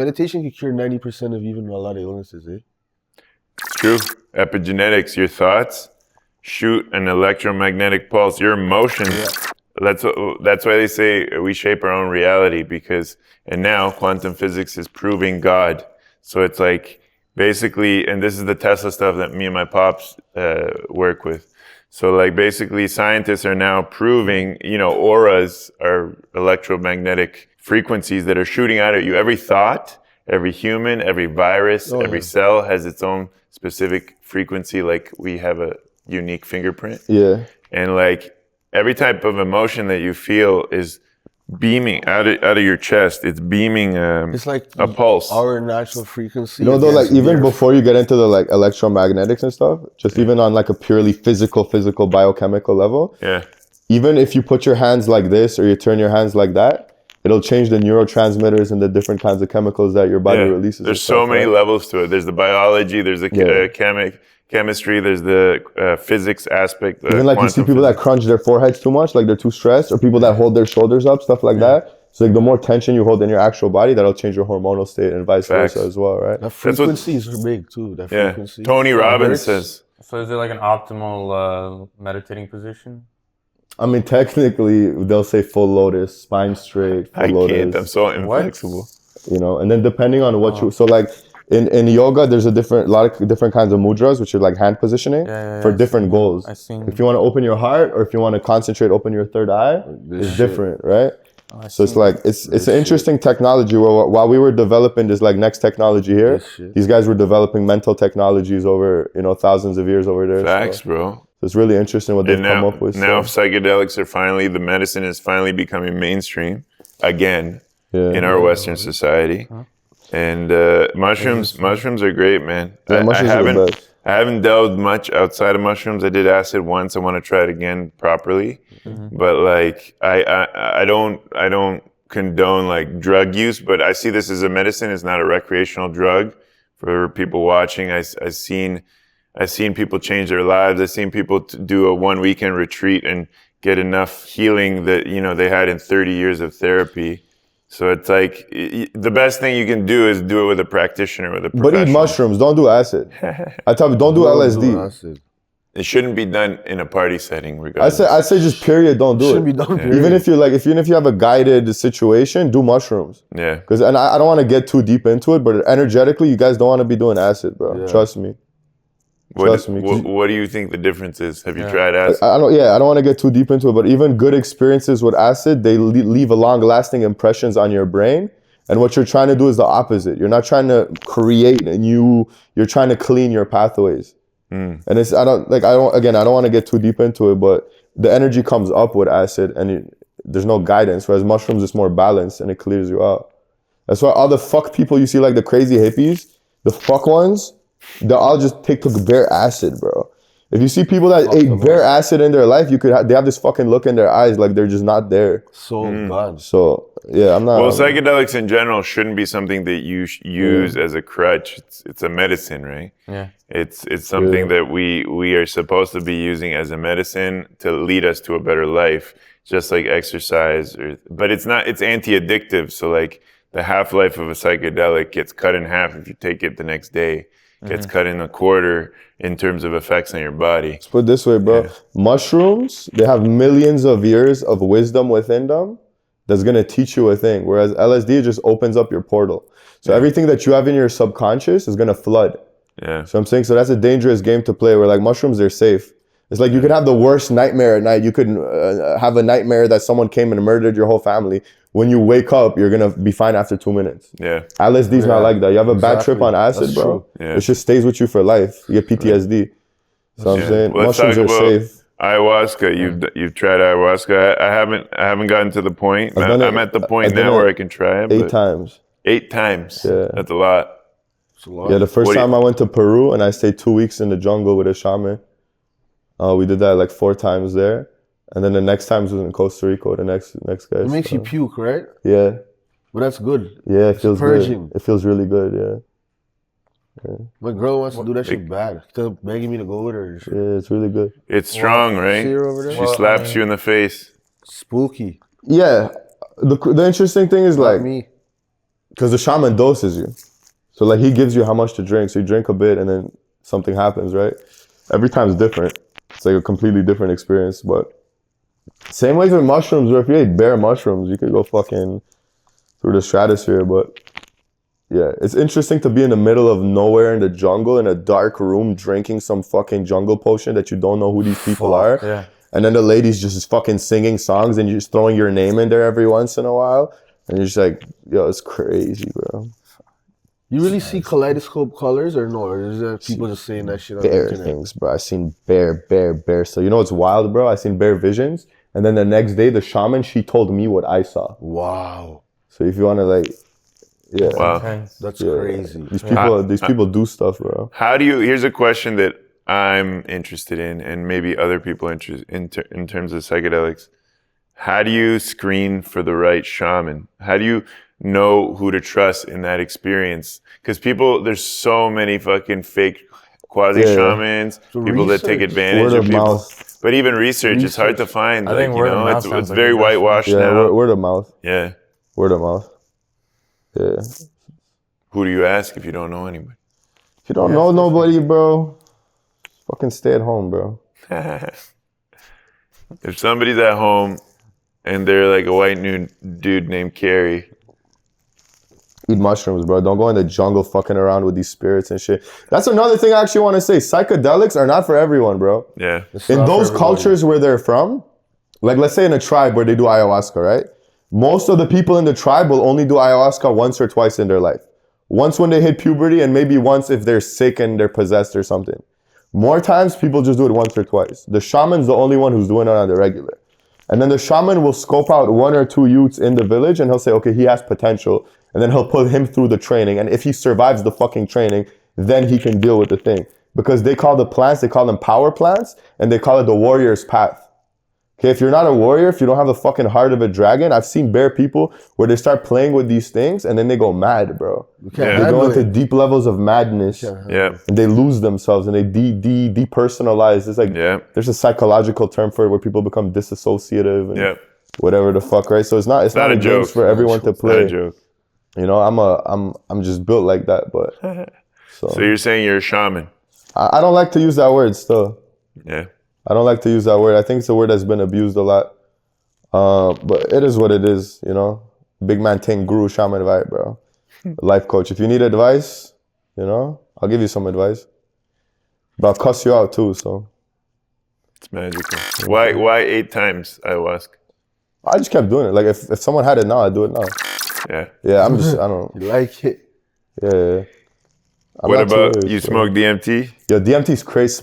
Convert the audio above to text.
meditation can cure 90% of even a lot of illnesses, eh? True. Epigenetics, your thoughts shoot an electromagnetic pulse. Your emotions. Yeah. That's why they say we shape our own reality, and now quantum physics is proving God. So it's like basically, and this is the Tesla stuff that me and my pops work with. So like basically scientists are now proving, auras are electromagnetic frequencies that are shooting out at you. Every thought, every human, every virus, every cell has its own specific frequency. Like we have a unique fingerprint. Yeah. And like every type of emotion that you feel is beaming out of your chest. It's beaming it's like a pulse. Our natural frequency. Though, like even before you get into the like electromagnetics and stuff, just even on like a purely physical biochemical level. Yeah. Even if you put your hands like this or you turn your hands like that, it'll change the neurotransmitters and the different kinds of chemicals that your body releases. There's so many levels to it. There's the biology, there's the chemistry, there's the physics aspect. Even like you see people that crunch their foreheads too much, like they're too stressed, or people that hold their shoulders up, stuff like that. So like the more tension you hold in your actual body, that'll change your hormonal state and vice versa as well, right? That frequency is big too. That frequency. Tony Robbins says. So is it like an optimal meditating position? I mean, technically, they'll say full lotus, spine straight, full lotus. I can't. I'm so inflexible. And then depending on what so like in yoga, there's a lot of different kinds of mudras, which are like hand positioning for different goals. If you want to open your heart or if you want to concentrate, open your third eye, it's different, right? So it's like, it's an interesting technology where while we were developing this like next technology here, these guys were developing mental technologies over, thousands of years over there. Facts, bro. So it's really interesting what they've come up with. Now psychedelics are the medicine is finally becoming mainstream again in our Western society. And mushrooms are great, man. I haven't delved much outside of mushrooms. I did acid once. I want to try it again properly. But like I don't condone like drug use, but I see this as a medicine. It's not a recreational drug. For people watching, I've seen people change their lives. I've seen people do a 1 weekend retreat and get enough healing that, they had in 30 years of therapy. So it's like, the best thing you can do is do it with a practitioner, with a professional. But eat mushrooms, don't do acid. I tell you, don't do LSD. It shouldn't be done in a party setting, regardless. I say just period, don't do it. Shouldn't be done, period. Even if you have a guided situation, do mushrooms. Yeah. And I don't want to get too deep into it, but energetically, you guys don't want to be doing acid, bro. Yeah. Trust me. What do you think the difference is? Have you tried acid? I don't want to get too deep into it, but even good experiences with acid, they leave a long-lasting impressions on your brain. And what you're trying to do is the opposite. You're not trying to create you're trying to clean your pathways. And I don't want to get too deep into it, but the energy comes up with acid and there's no guidance, whereas mushrooms is more balanced and it clears you out. That's why all the fuck people you see, like the crazy hippies, the fuck ones, they all just took bare acid, bro. If you see people that ate bare acid in their life, they have this fucking look in their eyes like they're just not there. God. So yeah, I'm not. Well, psychedelics in general shouldn't be something that you use as a crutch. It's a medicine, right? Yeah. It's something that we are supposed to be using as a medicine to lead us to a better life, just like exercise. But it's not. It's anti-addictive. So like the half-life of a psychedelic gets cut in half if you take it the next day. Gets cut in a quarter in terms of effects on your body. Let's put it this way, bro. Mushrooms, they have millions of years of wisdom within them that's going to teach you a thing. Whereas LSD just opens up your portal. So everything that you have in your subconscious is going to flood. Yeah. So I'm saying, so that's a dangerous game to play where like mushrooms, they're safe. It's like you could have the worst nightmare at night. You could have a nightmare that someone came and murdered your whole family. When you wake up, you're going to be fine after 2 minutes. Yeah. LSD's not like that. You have a bad trip on acid, bro. Yeah. It just stays with you for life. You get PTSD. So I'm saying mushrooms are safe. Ayahuasca, you've tried ayahuasca. I haven't gotten to the point. I'm at the point now where I can try it. 8 times. 8 times. Yeah. That's a lot. It's a lot. Yeah, the first time I went to Peru and I stayed 2 weeks in the jungle with a shaman. We did that like 4 times there. And then the next time was in Costa Rica, the next guy. It makes you puke, right? Yeah. But that's good. Yeah, it feels purging. Good. It feels really good, yeah. My girl wants to do that shit bad. She's begging me to go with her. Yeah, it's really good. It's strong, right? See her over there? She slaps you in the face. Spooky. Yeah. The interesting thing is like... me. Because the shaman doses you. So like he gives you how much to drink. So you drink a bit and then something happens, right? Every time's different. It's like a completely different experience. But same way with mushrooms, where if you ate bare mushrooms, you could go fucking through the stratosphere. But yeah, it's interesting to be in the middle of nowhere in the jungle in a dark room drinking some fucking jungle potion that you don't know who these people are. Yeah. And then the lady's just fucking singing songs and you're just throwing your name in there every once in a while. And you're just like, yo, it's crazy, bro. You really see kaleidoscope colors or no? Or is there people just saying that shit on the Bear internet? things, bro. I seen bear. So you know what's wild, bro? I seen bear visions. And then the next day, the shaman, she told me what I saw. Wow. So if you want to like, yeah. Wow. That's Yeah. crazy. These people do stuff, bro. How do you? Here's a question that I'm interested in, and maybe other people interested in terms of psychedelics. How do you screen for the right shaman? How do you know who to trust in that experience? Because there's so many fucking fake quasi shamans, people that take advantage Word of of people. mouth. But even research, it's hard to find. I think word of mouth it's sounds like very the best whitewashed Yeah, now. word of mouth. Yeah. Word of mouth. Yeah. Who do you ask if you don't know anybody? If you don't know nobody, bro, fucking stay at home, bro. If somebody's at home and they're like a white dude named Carrie, Eat mushrooms, bro. Don't go in the jungle fucking around with these spirits and shit. That's another thing I actually want to say. Psychedelics are not for everyone, bro. yeah. In those cultures where they're from, like let's say in a tribe where they do ayahuasca, right? Most of the people in the tribe will only do ayahuasca once or twice in their life. Once when they hit puberty and maybe once if they're sick and they're possessed or something. More times people just do it once or twice. The shaman's the only one who's doing it on the regular. And then the shaman will scope out one or two youths in the village and he'll say, okay, he has potential. And then he'll put him through the training. And if he survives the fucking training, then he can deal with the thing. Because they call the plants, they call them power plants, and they call it the warrior's path. Okay, if you're not a warrior, if you don't have the fucking heart of a dragon, I've seen bare people where they start playing with these things and then they go mad, bro. Yeah. They go into deep levels of madness. Yeah. And they lose themselves and they depersonalize. It's like, there's a psychological term for it where people become disassociative and whatever the fuck, right? So it's not a joke for everyone to play. It's not a joke. You know, I'm just built like that, but. So you're saying you're a shaman? I don't like to use that word still. Yeah. I don't like to use that word. I think it's a word that's been abused a lot. But it is what it is, you know? Big man thing, guru, shaman vibe, bro. Life coach. If you need advice, you know, I'll give you some advice. But I'll cuss you out too, so. It's magical. Why 8 times ayahuasca? I just kept doing it. Like if someone had it now, I'd do it now. Yeah. Yeah, I don't. You like it? Yeah. What about you smoke DMT? Yo, DMT's crazy.